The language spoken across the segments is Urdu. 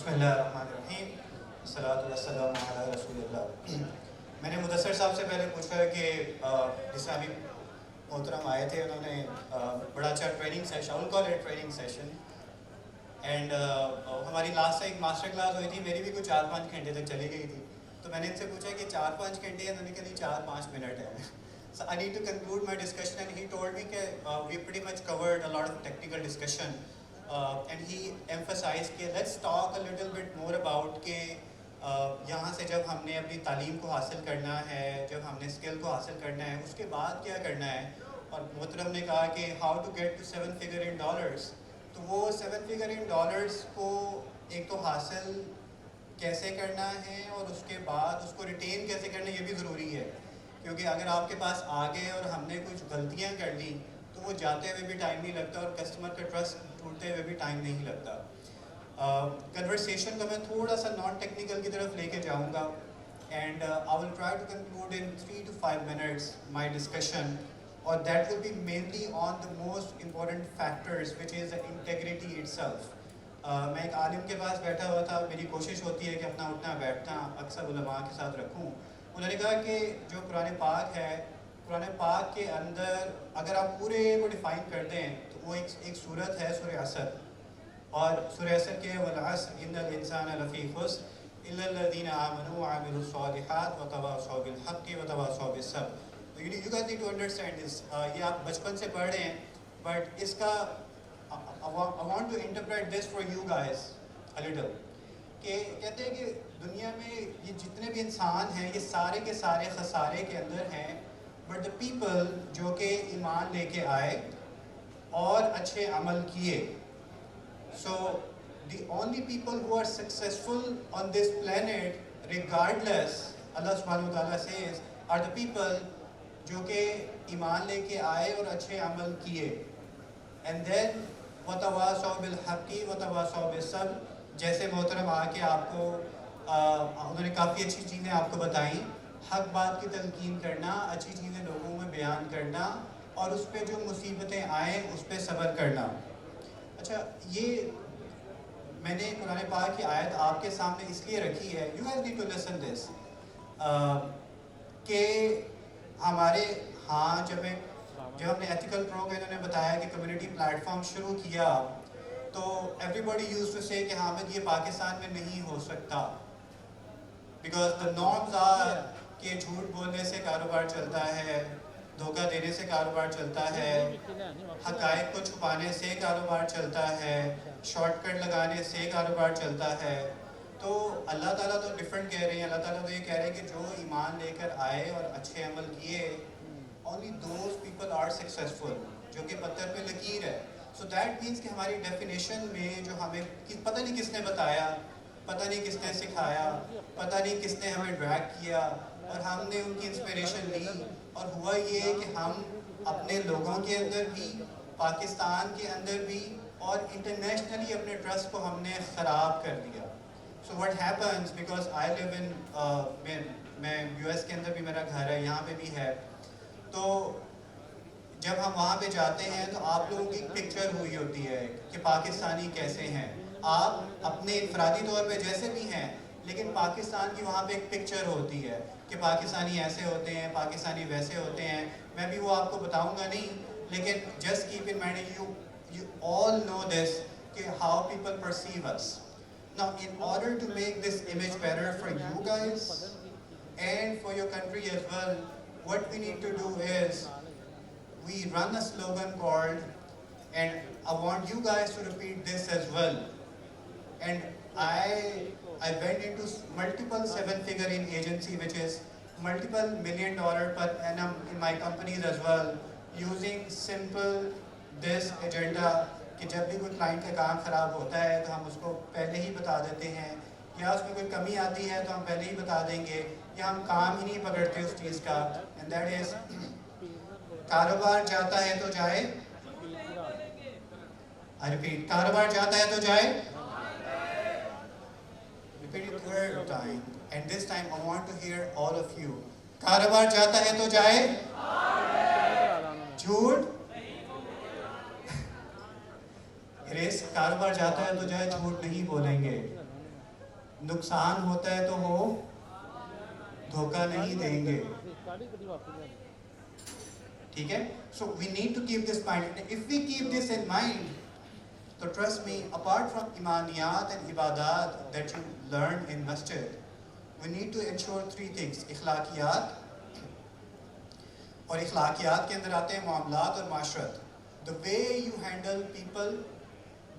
بسم اللہ الرحمن الرحیم، الصلاۃ والسلام علی رسول اللہ۔ میں نے مدثر صاحب سے پہلے پوچھا کہ جس سے ابھی محترم آئے تھے، انہوں نے بڑا اچھا training session, in call it training session, and ہماری لاسٹ سے ایک ماسٹر کلاس ہوئی تھی، میری بھی کچھ 4-5 گھنٹے تک چلی گئی تھی۔ تو میں نے ان سے پوچھا کہ 4-5 گھنٹے ہیں، انہوں نے کہا نہیں 4-5 منٹ ہے۔ So I need to conclude my discussion, and he told me that we pretty much covered a lot of technical discussion, and he emphasized that let's talk a little bit more about کہ یہاں سے جب ہم نے اپنی تعلیم کو حاصل کرنا ہے، جب ہم نے اسکل کو حاصل کرنا ہے، اس کے بعد کیا کرنا ہے۔ اور محترم نے کہا کہ how to get to 7 figure in dollars، تو وہ 7 figure in dollars کو ایک تو حاصل کیسے کرنا ہے اور اس کے بعد اس کو ریٹین کیسے کرنا ہے، یہ بھی ضروری ہے، کیونکہ اگر آپ کے پاس آ گئے اور ہم نے کچھ غلطیاں کر لی تو وہ جاتے ہوئے بھی ٹائم نہیں لگتا اور کسٹمر کا ٹرسٹ ٹوٹتے ہوئے بھی ٹائم نہیں لگتا۔ کنورسیشن کو میں تھوڑا سا نان ٹیکنیکل کی طرف لے کے جاؤں گا، and I will try to conclude in 3 to 5 minutes my discussion, اور that will be mainly on the most important factors which is the integrity itself. میں ایک عالم کے پاس بیٹھا ہوا تھا، میری کوشش ہوتی ہے کہ اپنا اٹھنا بیٹھنا اکثر علماء کے ساتھ رکھوں۔ انہوں نے کہا کہ جو قرآن پاک ہے، قرآن پاک کے اندر اگر آپ پورے کو ڈیفائن کرتے ہیں تو وہ ایک صورت ہے سورہ عصر، اور سورہ عصر کے والعصر ان الانسان لفی خسر الا الذین آمنوا وعملوا الصالحات وتواصوا بالحق وتواصوا بالصبر۔ You guys need to understand this، یہ آپ بچپن سے پڑھ رہے ہیں، بٹ اس کا I want to interpret this for you guys a little، کہ کہتے ہیں کہ دنیا میں یہ جتنے بھی انسان ہیں یہ سارے کے سارے خسارے کے اندر ہیں، بٹ دا پیپل جو کہ ایمان لے کے آئے اور اچھے عمل کیے، so the only people who are successful on this planet regardless, اللہ سبحانہ و تعالیٰ سیز آر دا پیپل جو کہ ایمان لے کے آئے اور اچھے عمل کیے، اینڈ دین وتواصوا بالحق وتواصوا بالصبر۔ جیسے محترم آ کے آپ کو انہوں نے کافی اچھی چیزیں آپ کو بتائیں، حق بات کی تلقین کرنا، اچھی چیزیں لوگوں میں بیان کرنا، اور اس پہ جو مصیبتیں آئیں اس پہ صبر کرنا۔ اچھا، یہ میں نے قرآن پاک کی آیت آپ کے سامنے اس لیے رکھی ہے، you have need to listen this, کہ ہمارے ہاں جب ہم نے ایتھیکل پرو کا انہوں نے بتایا کہ کمیونٹی پلیٹ فارم شروع کیا تو ایوری باڈی یوز ٹو سے کہ حامد یہ پاکستان میں نہیں ہو سکتا، بیکاز دا نارمز آر کہ جھوٹ بولنے سے کاروبار چلتا ہے، دھوکہ دینے سے کاروبار چلتا ہے، حقائق کو چھپانے سے کاروبار چلتا ہے، شارٹ کٹ لگانے سے کاروبار چلتا ہے۔ تو اللہ تعالیٰ تو ڈفرینٹ کہہ رہے ہیں، اللہ تعالیٰ تو یہ کہہ رہے ہیں کہ جو ایمان لے کر آئے اور اچھے عمل کیے، only those people are successful، جو کہ پتھر پہ لکیر ہے۔ So that means کہ ہماری ڈیفینیشن میں جو ہمیں پتہ نہیں کس نے بتایا، پتہ نہیں کس نے سکھایا، پتہ نہیں کس نے ہمیں ڈریگ کیا، اور ہم نے ان کی انسپریشن لی، اور ہوا یہ کہ ہم اپنے لوگوں کے اندر بھی، پاکستان کے اندر بھی، اور انٹرنیشنلی اپنے ٹرسٹ کو ہم نے خراب کر دیا۔ So what happens، because I live in میں US کے اندر بھی میرا گھر ہے، یہاں پہ بھی ہے، تو جب ہم وہاں پہ جاتے ہیں تو آپ لوگوں کی پکچر ہوئی ہوتی ہے کہ پاکستانی کیسے ہیں، آپ اپنے انفرادی طور پہ جیسے بھی ہیں، لیکن پاکستان کی وہاں پہ ایک پکچر ہوتی ہے کہ پاکستانی ایسے ہوتے ہیں، پاکستانی ویسے ہوتے ہیں۔ میں بھی وہ آپ کو بتاؤں گا نہیں، لیکن just keep in mind, you all know this کہ how people perceive us. Now in order to make this image better for you guys and for your country as well, what we need to do is we run a slogan called, and I want you guys to repeat this as well, and I went into multiple 7-figure in agency, which is multiple $1 million per annum in my companies as well, using simple this agenda کہ جب بھی کوئی کلائنٹ کا کام خراب ہوتا ہے تو ہم اس کو پہلے ہی بتا دیتے ہیں، یا اس میں کوئی کمی آتی ہے تو ہم پہلے ہی بتا دیں گے، یا ہم کام ہی نہیں پکڑتے اس چیز کا، اینڈ دیٹ از کاروبار جاتا ہے تو جائے، I repeat، کاروبار جاتا ہے تو جائے، repeat it third time, and this time I want to hear all of you، کاروبار جاتا ہے تو جائے، جھوٹ، کاروبار جاتا ہے تو جائے، جھوٹ نہیں بولیں گے، نقصان ہوتا ہے تو وہ دھوکہ نہیں دیں گے. ٹھیک ہے. So we need to keep this mind. If we keep this in mind, so trust me, apart from imaniyat and ibadat that you learn in masjid, we need to ensure three things. اخلاقیات, اور اخلاقیات کے اندر آتے ہیں معاملات اور معاشرت. The way you handle people,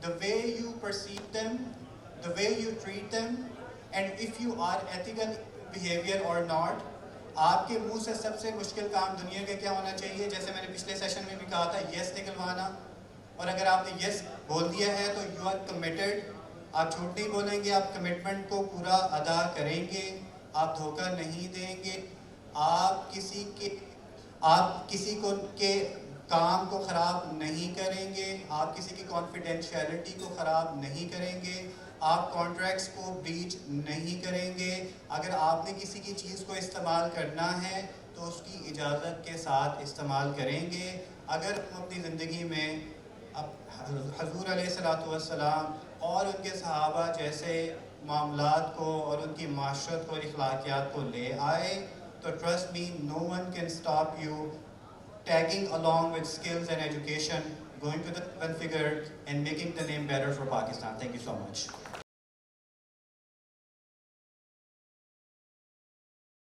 the way you perceive them, the way you treat them, and if you are ethical behavior or not. آپ کے منہ سے سب سے مشکل کام دنیا کے کیا ہونا چاہیے؟ جیسے میں نے پچھلے سیشن میں بھی کہا تھا, یس نکلوانا. اور اگر آپ نے یس بول دیا ہے تو یو آر کمیٹڈ. آپ جھوٹ نہیں بولیں گے, آپ کمٹمنٹ کو پورا ادا کریں گے, آپ دھوکہ نہیں دیں گے, آپ کسی کو کے کام کو خراب نہیں کریں گے, آپ کسی کی کانفیڈینشیلٹی کو خراب نہیں کریں گے, آپ کانٹریکٹس کو بریچ نہیں کریں گے. اگر آپ نے کسی کی چیز کو استعمال کرنا ہے تو اس کی اجازت کے ساتھ استعمال کریں گے. اگر ہم اپنی زندگی میں حضور علیہ الصلوۃ والسلام اور ان کے صحابہ جیسے معاملات کو اور ان کی معاشرت کو اور اخلاقیات کو لے آئے تو trust me, no one can stop you tagging along with skills and education, going to the seven figure and making the name better for Pakistan. Thank you so much.